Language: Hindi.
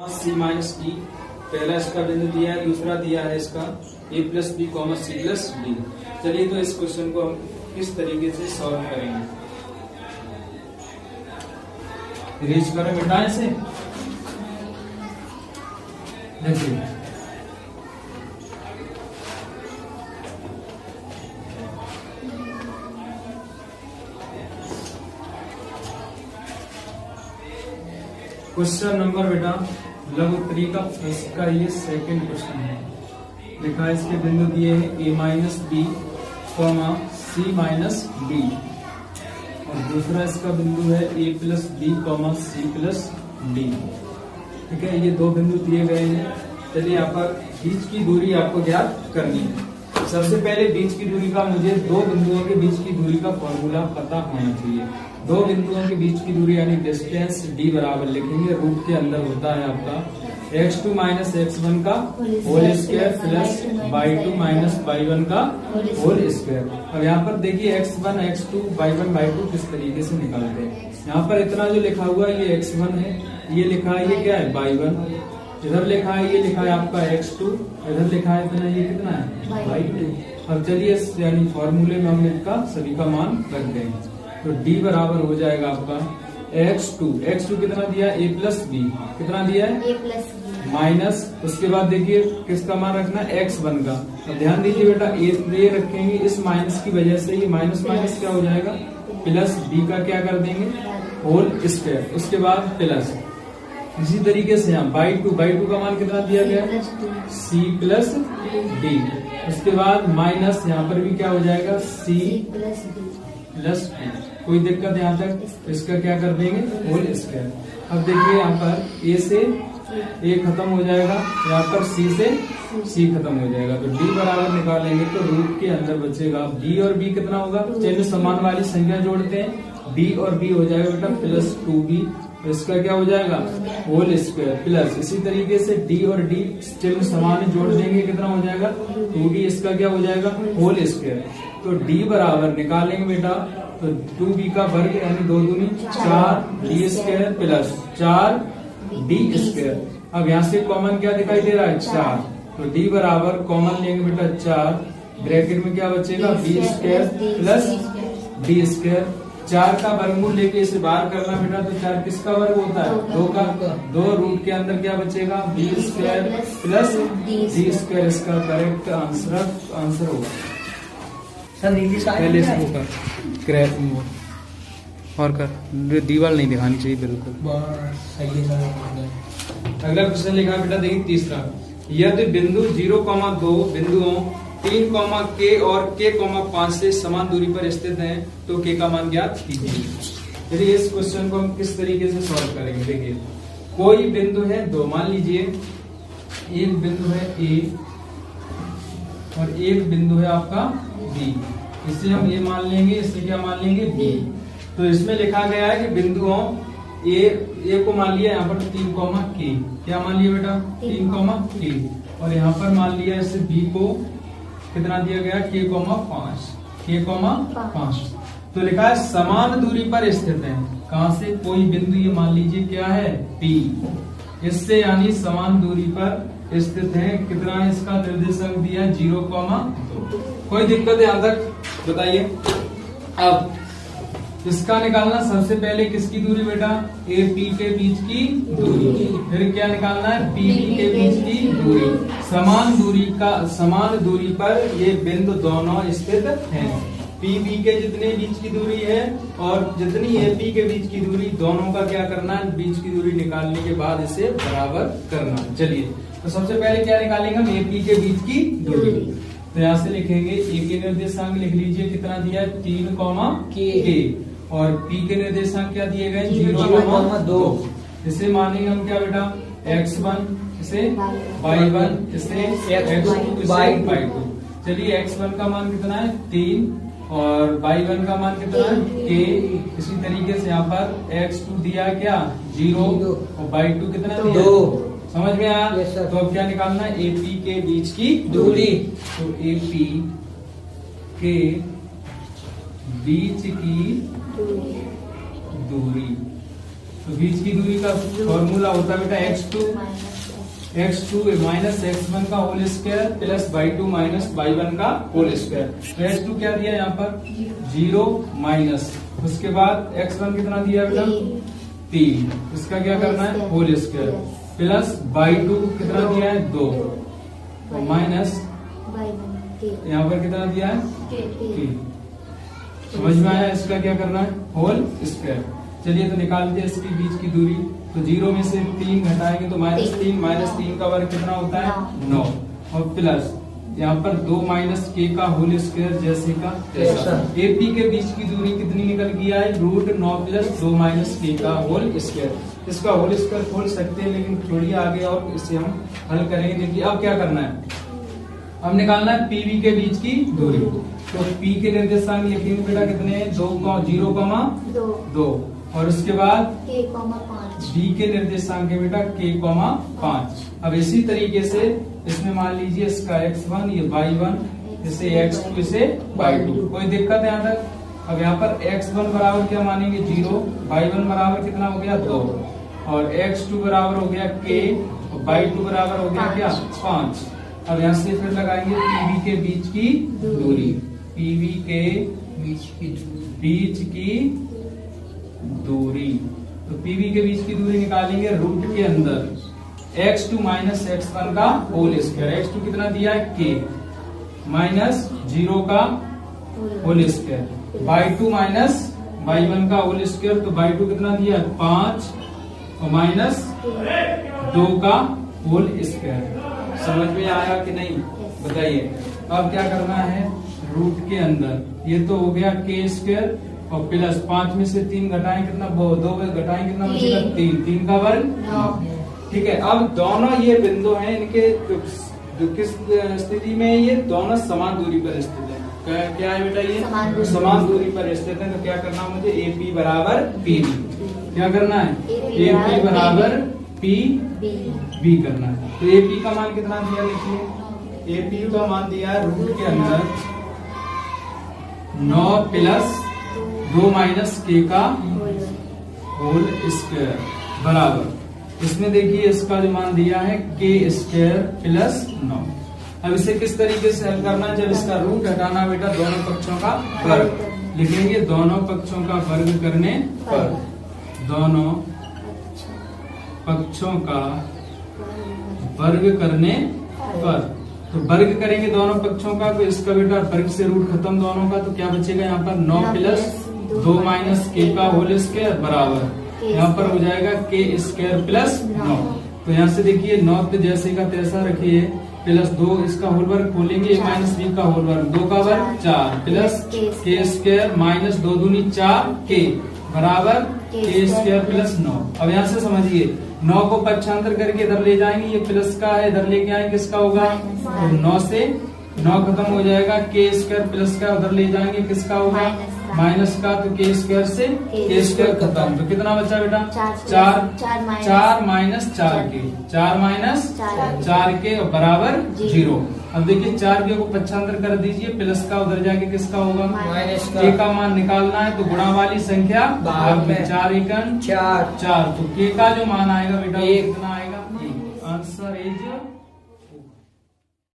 सी माइनस डी, पहला इसका बिंदु दिया है, दूसरा दिया है इसका A plus B comma C plus D. चलिए तो इस क्वेश्चन को हम किस तरीके से सॉल्व करेंगे। रीच करें बेटा इसे, देखिए क्वेश्चन नंबर बेटा लघु उत्तरी का इसका ये सेकंड क्वेश्चन है। लिखा है इसके बिंदु दिए हैं A minus B comma C minus D, और दूसरा इसका बिंदु है A plus B comma C plus D. ठीक है, ये दो बिंदु दिए गए हैं। चलिए यहाँ पर बीच की दूरी आपको ज्ञात करनी है। सबसे पहले बीच की दूरी का मुझे दो बिंदुओं के बीच की दूरी का फॉर्मूला पता होना चाहिए। दो बिंदुओं के बीच की दूरी यानी डिस्टेंस डी बराबर लिखेंगे, रूट के अंदर होता है आपका x2 माइनस x1 का whole square plus y2 minus y1 का होल स्क्वायर। अब यहाँ पर देखिए x1 x2 y1 y2 किस तरीके से निकालते हैं। यहाँ पर इतना जो लिखा हुआ है ये x1 है, ये लिखा है ये क्या है y1, इधर लिखा है ये लिखा है आपका x2, इधर लिखा है इतना ये कितना है y2। अब चलिए यानी फॉर्मूले में हम इसका सभी का मान रख देंगे, तो d बराबर हो जाएगा आपका x2 कितना दिया है a प्लस बी, कितना दिया है a प्लस बी माइनस, उसके बाद देखिए किसका मान रखना है x1 का। अब ध्यान दीजिए बेटा ये रखेंगे, इस माइनस की वजह से ये माइनस माइनस क्या हो जाएगा प्लस b का क्या कर देंगे होल स्क्वायर, उसके बाद प्लस। इसी तरीके से यहाँ y2 का मान कितना दिया गया c प्लस डी, उसके बाद माइनस यहाँ पर भी क्या हो जाएगा c plus D plus D. कोई दिक्कत यहाँ तक, इसका क्या कर देंगे होल स्क्वायर। अब देखिए यहाँ पर a से a खत्म हो जाएगा, यहाँ पर c से c खत्म हो जाएगा, तो d बराबर निकालेंगे तो रूट के अंदर बचेगा b और b कितना होगा, चिन्ह समान वाली संख्या जोड़ते हैं, b और b हो जाएगा बेटा प्लस 2b, इसका क्या हो जाएगा होल स्क्वायर प्लस। इसी तरीके से d और d चिन्ह समान जोड़ देंगे, कितना हो जाएगा 2d, इसका क्या हो जाएगा होल स्क्वायर। तो d बराबर निकालेंगे बेटा तो 2b का वर्ग यानी 2 दूनी 4d square plus 4d square. अब यहाँ से कॉमन क्या दिखाई दे रहा है 4, तो d बराबर कॉमन लेंगे बेटा 4, ब्रैकेट में क्या बचेगा b square plus d square. 4 का वर्गमूल लेके इसे बाहर करना बेटा, तो 4 किसका वर्ग होता है 2 का, 2 रूट के अंदर क्या बचेगा b square plus d square. इसका करेक्ट आंसर होगा। पहले इसको कर क्रैप और कर, दीवार नहीं दिखानी चाहिए बिल्कुल। अगला क्वेश्चन लिखा बेटा देखिए तीसरा, यदि बिंदु 0,2 बिंदुओं 3, k और k,5 से समान दूरी पर स्थित हैं तो k का मान ज्ञात कीजिए। चलिए इस क्वेश्चन को हम किस तरीके से सॉल्व करेंगे। देखिए कोई बिंदु है दो, मान लीजिए एक बिंदु है a और एक बिंदु है आपका b, इसे हम a मान लेंगे, इसे क्या मान लेंगे b। तो इसमें लिखा गया है कि बिंदुओं a को मान लिया यहाँ पर 3, k, क्या मान लिया बेटा 3, k, और यहाँ पर मान लिया इसे b को कितना दिया गया k,5। तो लिखा है समान दूरी पर स्थित है, कहां से कोई बिंदु ये मान लीजिए क्या है P, इससे यानी समान दूरी पर स्थित है। कितना है इसका निर्देशांक दिया 0,2। कोई दिक्कत है यहाँ तक बताइए। अब इसका निकालना सबसे पहले किसकी दूरी बेटा AP के बीच की दूरी, फिर क्या निकालना है PB के बीच की दूरी। समान दूरी पर ये बिंदु दोनों स्थित हैं। PB के जितने बीच की दूरी है और जितनी AP के बीच की दूरी, दोनों का क्या करना है बीच की दूरी निकालने के बाद इसे बराबर करना। चलिए तो सबसे पहले क्या निकालेंगे हम AP के बीच की दूरी। तो यहाँ से लिखेंगे A के निर्देशांक लिख लीजिए कितना दिया है 3, k, और P के निर्देशांक क्या दिए गए 0,2। इसे मानेंगे हम क्या बेटा x1, इसे y1, इसे x2, इसे y2। चलिए x1 का मान कितना है 3 और y1 का मान कितना है k। इसी तरीके से यहाँ पर x2 दिया क्या 0 और y2 कितना दिया 2। समझ में आया। तो अब क्या निकालना है AP के बीच की दूरी। तो AP के बीच की दूरी तो बीच की दूरी का फॉर्मूला होता है बेटा x2 माइनस x1 का whole square plus y2 minus y1 का होल स्क्वायर। तो x2 क्या दिया यहाँ पर 0 माइनस, उसके बाद x1 कितना दिया बेटा 3, इसका क्या करना है होल स्क्वायर प्लस y2 कितना दिया है 2 माइनस यहाँ पर कितना दिया है 3। समझ में आया? इसका क्या करना है होल स्क्वायर। चलिए तो निकालते हैं इसकी बीच की दूरी। तो 0 में से 3 घटाएंगे तो -3 का वर्ग कितना होता है 9 और प्लस यहाँ पर 2 माइनस k का होल स्क्वायर जैसे का तैसा। AP के बीच की दूरी कितनी निकल गया है √9 प्लस 2 माइनस k का होल स्क्वायर। इसका होल स्क्वायर खोल सकते हैं लेकिन थोड़ी आगे और इसे हम हल करेंगे। देखिए अब क्या करना है, अब निकालना है PV के बीच की दूरी। तो P के निर्देशांक लिखेंगे बेटा कितने हैं 0,2 और उसके बाद B के निर्देशांक है बेटा k,5। अब इसी तरीके से इसमें मान लीजिए इसका x1 ये y1 इसे x2 इसे y2। कोई दिक्कत है यहाँ तक? अब यहाँ पर x1 बराबर क्या मानेंगे 0, y1 बराबर कितना हो गया 2 और x2 बराबर हो गया k और y2 बराबर हो गया क्या 5। अब यहाँ से फिर लगाएंगे PV के बीच की दूरी, PV के बीच की दूरी। तो PV के बीच की दूरी निकालेंगे रूट के अंदर x2 माइनस x1 का होल स्क्वायर। x2 कितना दिया है k माइनस 0 का whole square, y2 minus y1 का होल स्क्वायर। तो y2 कितना दिया है 5 और माइनस 2 का होल स्क्वायर। समझ में आया कि नहीं बताइए? अब क्या करना है रूट के अंदर, ये तो हो गया k स्क्वायर और प्लस 5 में से 3 घटाएं कितना 2 घटाएं कितना बचेगा 3 का वर्ग। ठीक है, अब दोनों ये बिंदु हैं, इनके किस स्थिति में ये दोनों समान दूरी पर स्थित है। क्या है बेटा ये समान दूरी पर स्थित है। तो क्या करना मुझे AP बराबर PV, क्या करना है AP बराबर PV करना है। तो AP का मान कितना दिया देखिए, AP का मान दिया है रूट के अंदर 9 प्लस 2 माइनस k का होल स्क्वायर बराबर, इसमें देखिए इसका जो मान दिया है k स्क्वायर प्लस 9। अब इसे किस तरीके से हल करना है, जब इसका रूट हटाना बेटा दोनों पक्षों का वर्ग लिखेंगे। दोनों पक्षों का वर्ग करने पर, दोनों पक्षों का वर्ग करने पर, तो वर्ग करेंगे दोनों पक्षों का तो इसका बेटा वर्ग से रूट खत्म दोनों का, तो क्या बचेगा यहाँ पर 9 प्लस 2 माइनस k का होल स्क्वायर बराबर यहाँ पर हो जाएगा k स्क्वायर प्लस 9। तो यहाँ से देखिए 9 पे जैसे का तैसा रखिए प्लस 2 इसका होल वर्ग खोलेंगे माइनस b का होल वर्ग 2 का वर्ग 4 प्लस k स्क्वायर माइनस 2 दूनी 4 k बराबर k स्क्वायर प्लस 9। अब यहाँ से समझिए 9 को पक्षांतर करके इधर ले जाएंगे, ये प्लस का है इधर लेके आएंगे किसका होगा, तो 9 से 9 खत्म हो जाएगा, k स्क्वायर प्लस का उधर ले जाएंगे किसका होगा माइनस का, तो k स्क्वायर से k स्क्वायर खत्म। तो कितना बचा बेटा 4 माइनस 4k, 4 माइनस 4k बराबर 0। अब देखिए 4k को पक्षांतर कर दीजिए, प्लस का उधर जाके किसका होगा माइनस का। k का मान निकालना है तो गुणा वाली संख्या भाग में 4 एकम 4, तो k का जो मान आएगा बेटा कितना आएगा, आंसर इज